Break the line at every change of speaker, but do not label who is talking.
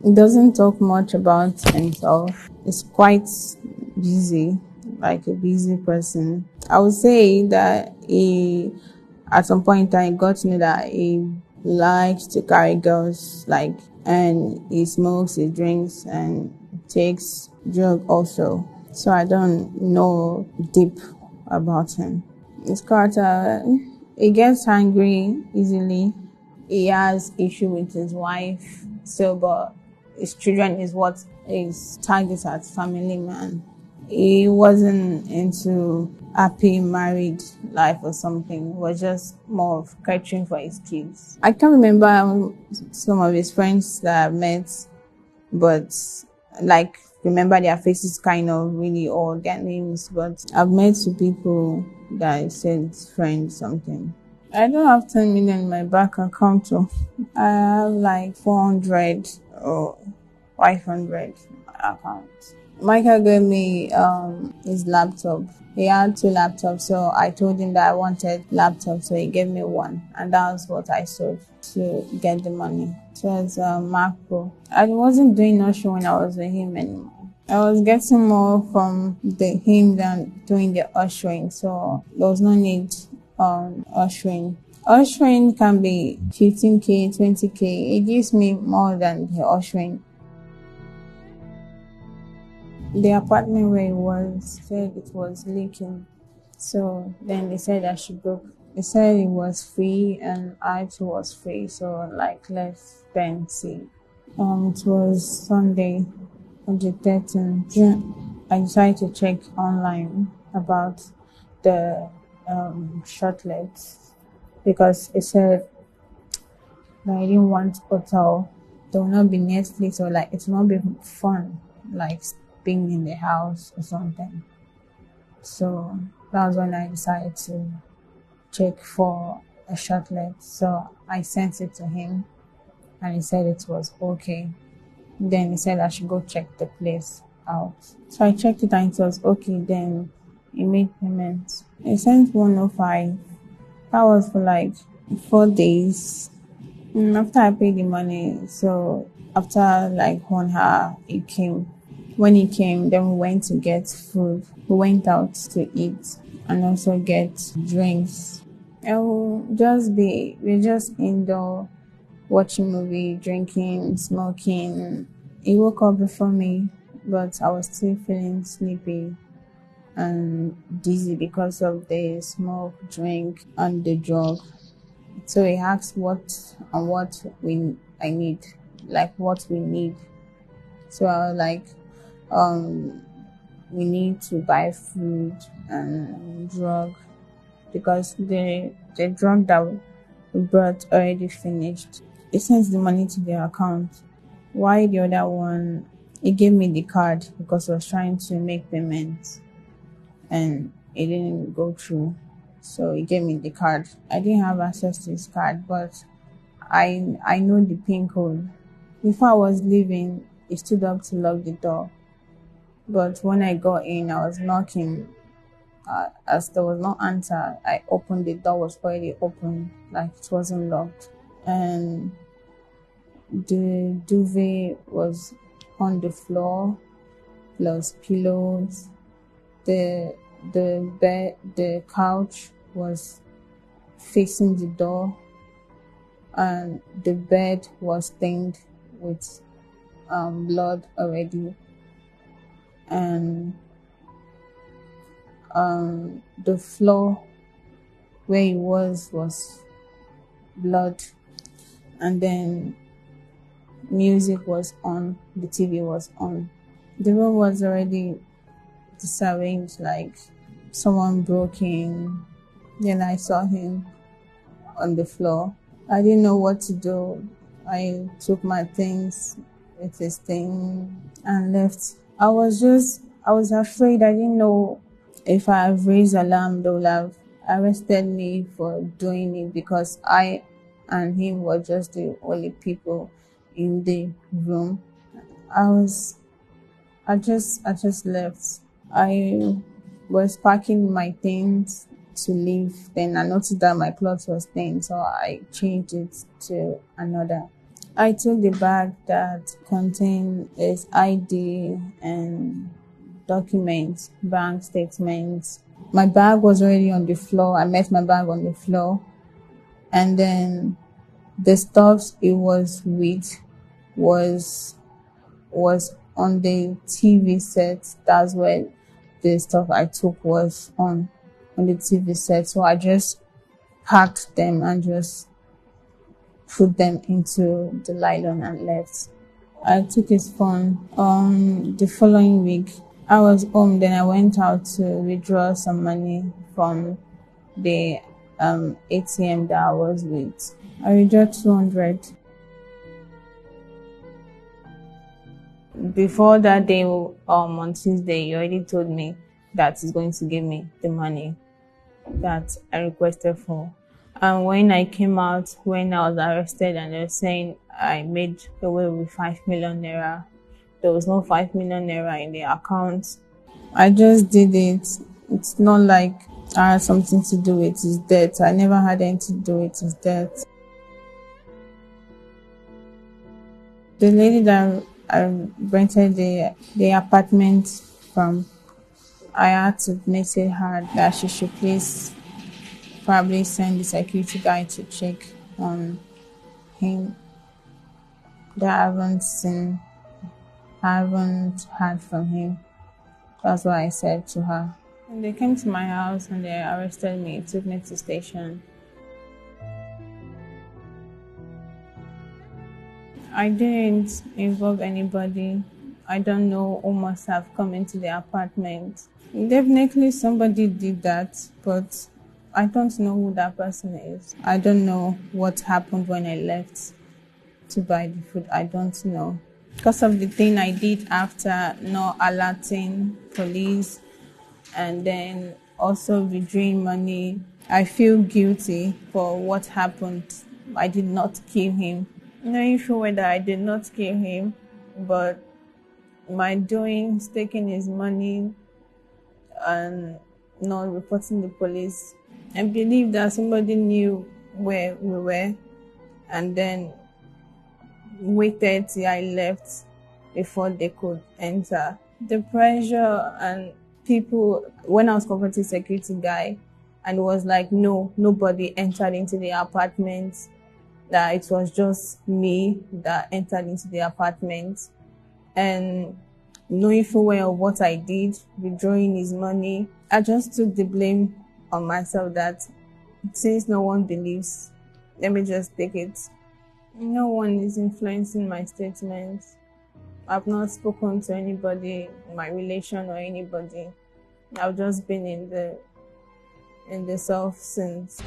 He doesn't talk much about himself. He's quite busy, like a busy person. I would say that at some point in time, he got to know that he likes to carry girls, like, and he smokes, he drinks, and takes drug also. So I don't know deep about him. His character, he gets angry easily. He has issue with his wife, so but his children is what is targeted as family man. He wasn't into happy married life or something. He was just more of catering for his kids. I can't remember some of his friends that I met, but like remember their faces kind of really or their names. But I've met two people that I said friends something. I don't have 10 million in my bank account, so I have like 400 or 500 accounts. Michael gave me his laptop. He had two laptops, so I told him that I wanted laptop, so he gave me one, and that was what I sold to get the money. It was a Mac Pro. I wasn't doing nothing when I was with him anymore. I was getting more from him than doing the ushering, so there was no need ushering. Ushering can be 15k, 20k. It gives me more than the ushering. The apartment where it was said it was leaking, so then they said I should book. They said it was free and I too was free, so like let's spend see. It was Sunday on the 13th. I decided to check online about the shortlets because it said that I didn't want hotel. There will not be Netflix or like it will not be fun like being in the house or something. So that was when I decided to check for a shortlet. So I sent it to him and he said it was okay. Then he said I should go check the place out. So I checked it and it was okay. Then he made payment. He sent 105. That was for like 4 days. After I paid the money, so after like 1 hour, he came. When he came, then we went to get food. We went out to eat and also get drinks. And we're just indoor watching movie, drinking, smoking. He woke up before me, but I was still feeling sleepy and dizzy because of the smoke, drink, and the drug. So he asked what I need, like what we need. So I was like, we need to buy food and drug because the drug that we brought already finished. He sent the money to their account. Why the other one? He gave me the card because I was trying to make payments and it didn't go through. So he gave me the card. I didn't have access to his card, but I know the PIN code. Before I was leaving, he stood up to lock the door. But when I got in, I was knocking. As there was no answer, I opened the door, was already open, like it wasn't locked. And the duvet was on the floor, plus pillows. The bed, the couch was facing the door, and the bed was stained with blood already, and the floor where it was blood, and then music was on, the TV was on. The room was already disarranged, like someone broke in. Then I saw him on the floor. I didn't know what to do. I took my things with his thing and left. I was afraid. I didn't know if I have raised alarm, they would have arrested me for doing it because I and him were just the only people in the room. I just left. I was packing my things to leave. Then I noticed that my clothes was stained, so I changed it to another. I took the bag that contained his ID and documents, bank statements. My bag was already on the floor. I met my bag on the floor. And then the stuff it was with was on the TV set. That's where the stuff I took was on the TV set. So I just packed them and just put them into the nylon and left. I took his phone the following week. I was home, then I went out to withdraw some money from the ATM that I was with. I withdrew 200. Before that day, on Tuesday, he already told me that he's going to give me the money that I requested for. And when I came out, when I was arrested and they were saying I made away with 5 million naira, there was no 5 million naira in the account. I just did it. It's not like I had something to do with his death. I never had anything to do with his death. The lady that I rented the apartment from, I had to message her that she should please probably send the security guy to check on him. That I haven't heard from him. That's what I said to her. And they came to my house and they arrested me, took me to station. I didn't involve anybody. I don't know who must have come into the apartment. Definitely somebody did that, but I don't know who that person is. I don't know what happened when I left to buy the food. I don't know. Because of the thing I did after not alerting police and then also withdrawing money, I feel guilty for what happened. I did not kill him. Knowing for whether I did not kill him, but my doing, taking his money and not reporting the police, I believe that somebody knew where we were and then waited till I left before they could enter. The pressure and people, when I was confronting security guy, and it was like, no, nobody entered into the apartment, that it was just me that entered into the apartment. And knowing full well of what I did, withdrawing his money, I just took the blame on myself that since no one believes, let me just take it. No one is influencing my statements. I've not spoken to anybody, my relation or anybody. I've just been in the self since.